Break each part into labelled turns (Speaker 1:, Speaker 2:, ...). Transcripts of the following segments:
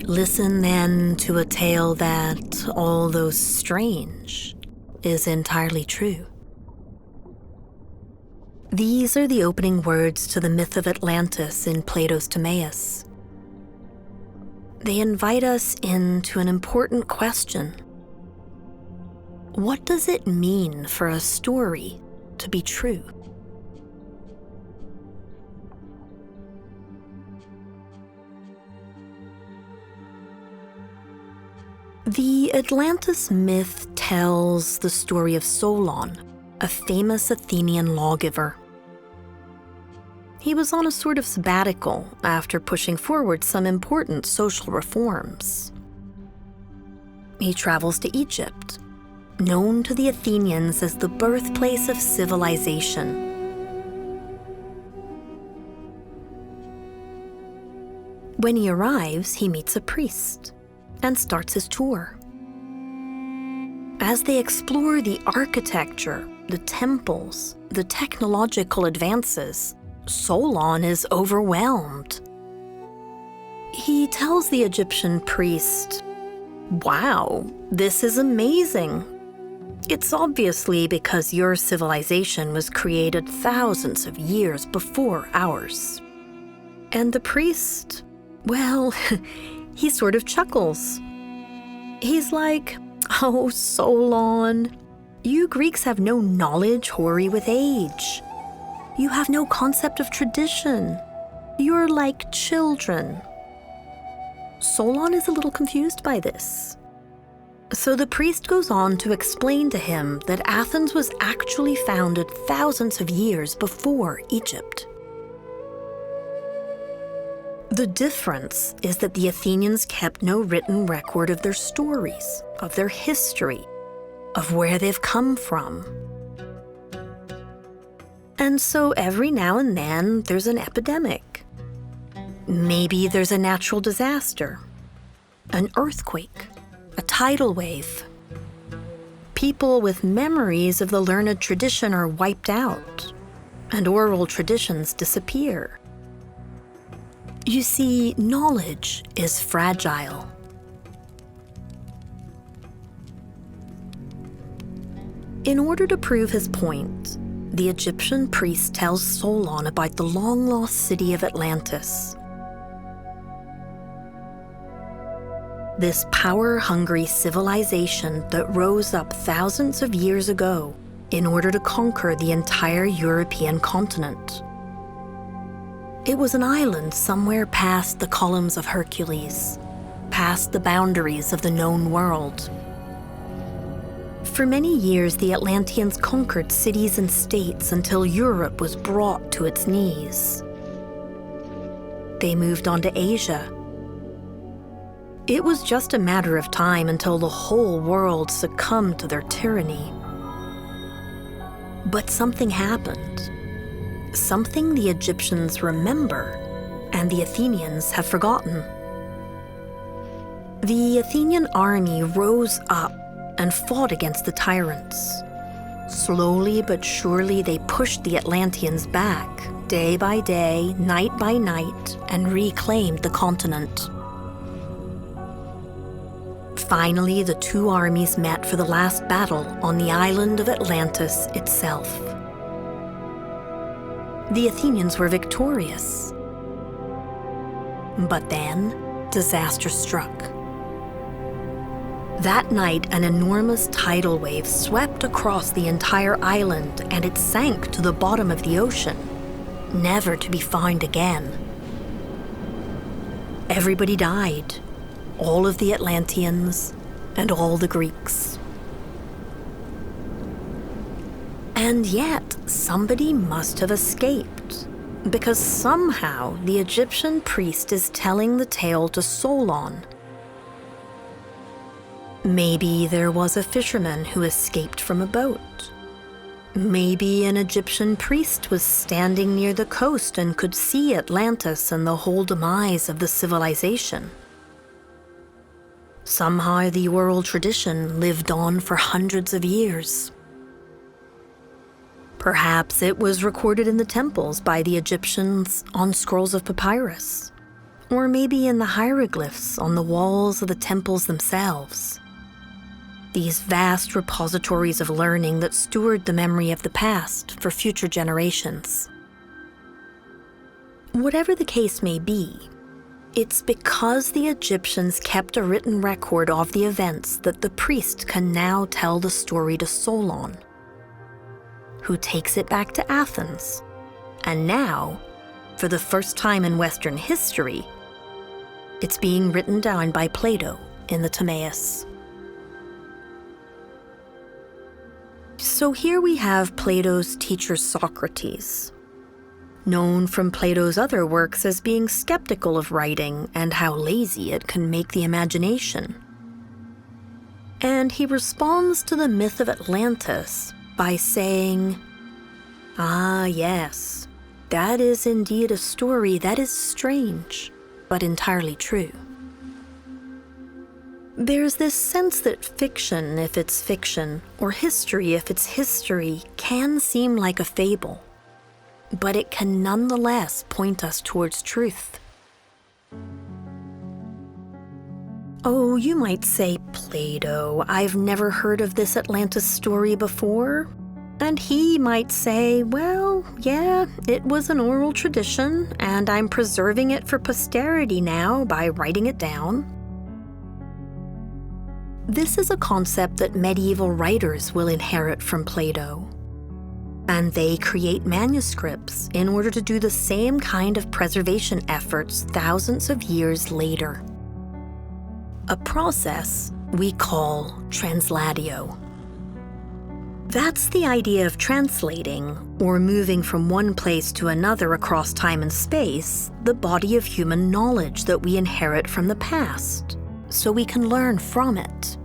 Speaker 1: listen then to a tale that, although strange, is entirely true. These are the opening words to the myth of Atlantis in Plato's Timaeus. They invite us into an important question. What does it mean for a story to be true? The Atlantis myth tells the story of Solon, a famous Athenian lawgiver. He was on a sort of sabbatical after pushing forward some important social reforms. He travels to Egypt, known to the Athenians as the birthplace of civilization. When he arrives, he meets a priest and starts his tour. As they explore the architecture, the temples, the technological advances, Solon is overwhelmed. He tells the Egyptian priest, "Wow, this is amazing. It's obviously because your civilization was created thousands of years before ours." And the priest, well, he sort of chuckles. He's like, "Oh, Solon, you Greeks have no knowledge hoary with age. You have no concept of tradition. You're like children." Solon is a little confused by this. So the priest goes on to explain to him that Athens was actually founded thousands of years before Egypt. The difference is that the Athenians kept no written record of their stories, of their history, of where they've come from. And so every now and then there's an epidemic. Maybe there's a natural disaster, an earthquake, a tidal wave. People with memories of the learned tradition are wiped out, and oral traditions disappear. You see, knowledge is fragile. In order to prove his point, the Egyptian priest tells Solon about the long-lost city of Atlantis. This power-hungry civilization that rose up thousands of years ago in order to conquer the entire European continent. It was an island somewhere past the columns of Hercules, past the boundaries of the known world. For many years, the Atlanteans conquered cities and states until Europe was brought to its knees. They moved on to Asia. It was just a matter of time until the whole world succumbed to their tyranny. But something happened. Something the Egyptians remember and the Athenians have forgotten. The Athenian army rose up and fought against the tyrants. Slowly but surely they pushed the Atlanteans back, day by day, night by night, and reclaimed the continent. Finally, the two armies met for the last battle on the island of Atlantis itself. The Athenians were victorious. But then, disaster struck. That night, an enormous tidal wave swept across the entire island and it sank to the bottom of the ocean, never to be found again. Everybody died, all of the Atlanteans and all the Greeks. And yet, somebody must have escaped, because somehow the Egyptian priest is telling the tale to Solon. Maybe there was a fisherman who escaped from a boat. Maybe an Egyptian priest was standing near the coast and could see Atlantis and the whole demise of the civilization. Somehow the oral tradition lived on for hundreds of years. Perhaps it was recorded in the temples by the Egyptians on scrolls of papyrus. or maybe in the hieroglyphs on the walls of the temples themselves. These vast repositories of learning that steward the memory of the past for future generations. Whatever the case may be, it's because the Egyptians kept a written record of the events that the priest can now tell the story to Solon, who takes it back to Athens. And now, for the first time in Western history, it's being written down by Plato in the Timaeus. So here we have Plato's teacher Socrates, known from Plato's other works as being skeptical of writing and how lazy it can make the imagination. And he responds to the myth of Atlantis by saying, "Ah, yes, that is indeed a story that is strange, but entirely true." There's this sense that fiction, if it's fiction, or history, if it's history, can seem like a fable, but it can nonetheless point us towards truth. Oh, you might say, Plato, I've never heard of this Atlantis story before. And he might say, well, yeah, it was an oral tradition, and I'm preserving it for posterity now by writing it down. This is a concept that medieval writers will inherit from Plato. And they create manuscripts in order to do the same kind of preservation efforts thousands of years later. A process we call translatio. That's the idea of translating, or moving from one place to another across time and space, the body of human knowledge that we inherit from the past, so we can learn from it.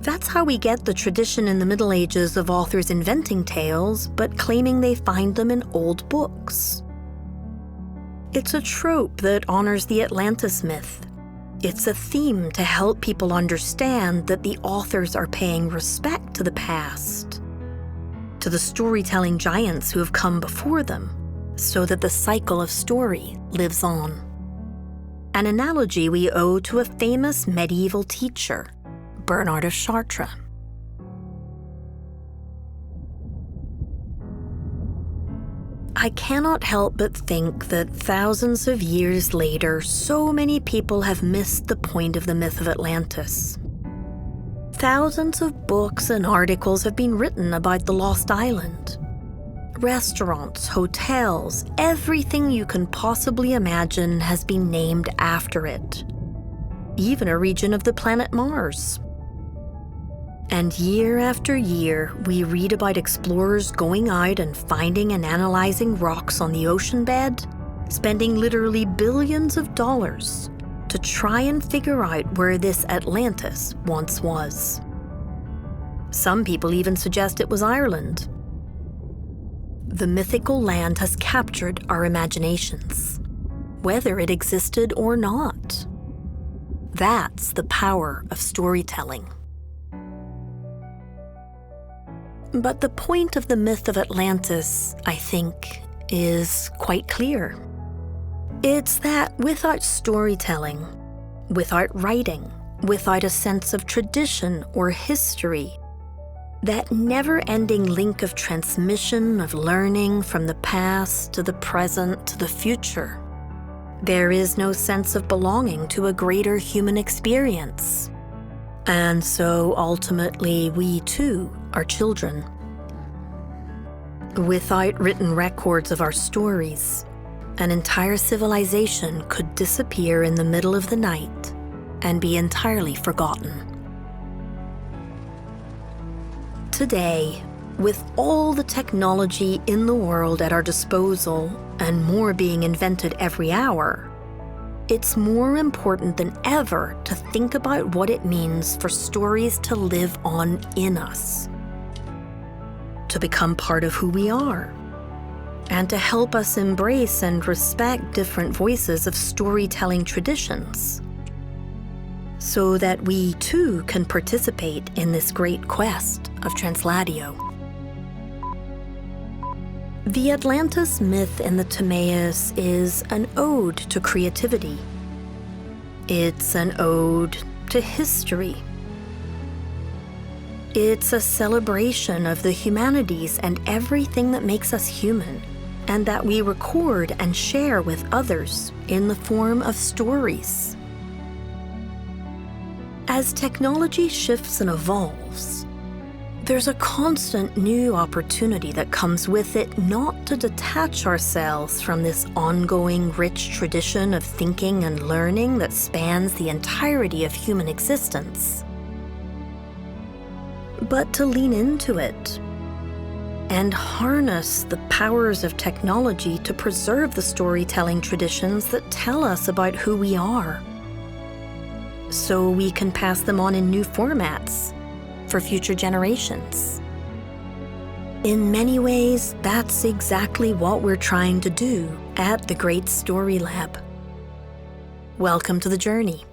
Speaker 1: That's how we get the tradition in the Middle Ages of authors inventing tales, but claiming they find them in old books. It's a trope that honors the Atlantis myth. It's a theme to help people understand that the authors are paying respect to the past, to the storytelling giants who have come before them, so that the cycle of story lives on. An analogy we owe to a famous medieval teacher, Bernard of Chartres. I cannot help but think that thousands of years later, so many people have missed the point of the myth of Atlantis. Thousands of books and articles have been written about the lost island. Restaurants, hotels, everything you can possibly imagine has been named after it. Even a region of the planet Mars. And year after year, we read about explorers going out and finding and analyzing rocks on the ocean bed, spending literally billions of dollars to try and figure out where this Atlantis once was. Some people even suggest it was Ireland. The mythical land has captured our imaginations, whether it existed or not. That's the power of storytelling. But the point of the myth of Atlantis, I think, is quite clear. It's that without storytelling, without writing, without a sense of tradition or history, that never-ending link of transmission of learning from the past to the present to the future, there is no sense of belonging to a greater human experience. And so ultimately, we too are children. Without written records of our stories, an entire civilization could disappear in the middle of the night and be entirely forgotten. Today, with all the technology in the world at our disposal and more being invented every hour, it's more important than ever to think about what it means for stories to live on in us, to become part of who we are, and to help us embrace and respect different voices of storytelling traditions, so that we too can participate in this great quest of translatio. The Atlantis myth in the Timaeus is an ode to creativity. It's an ode to history. It's a celebration of the humanities and everything that makes us human, and that we record and share with others in the form of stories. As technology shifts and evolves, there's a constant new opportunity that comes with it not to detach ourselves from this ongoing rich tradition of thinking and learning that spans the entirety of human existence, but to lean into it and harness the powers of technology to preserve the storytelling traditions that tell us about who we are, so we can pass them on in new formats for future generations. In many ways, that's exactly what we're trying to do at the Great Story Lab. Welcome to the journey.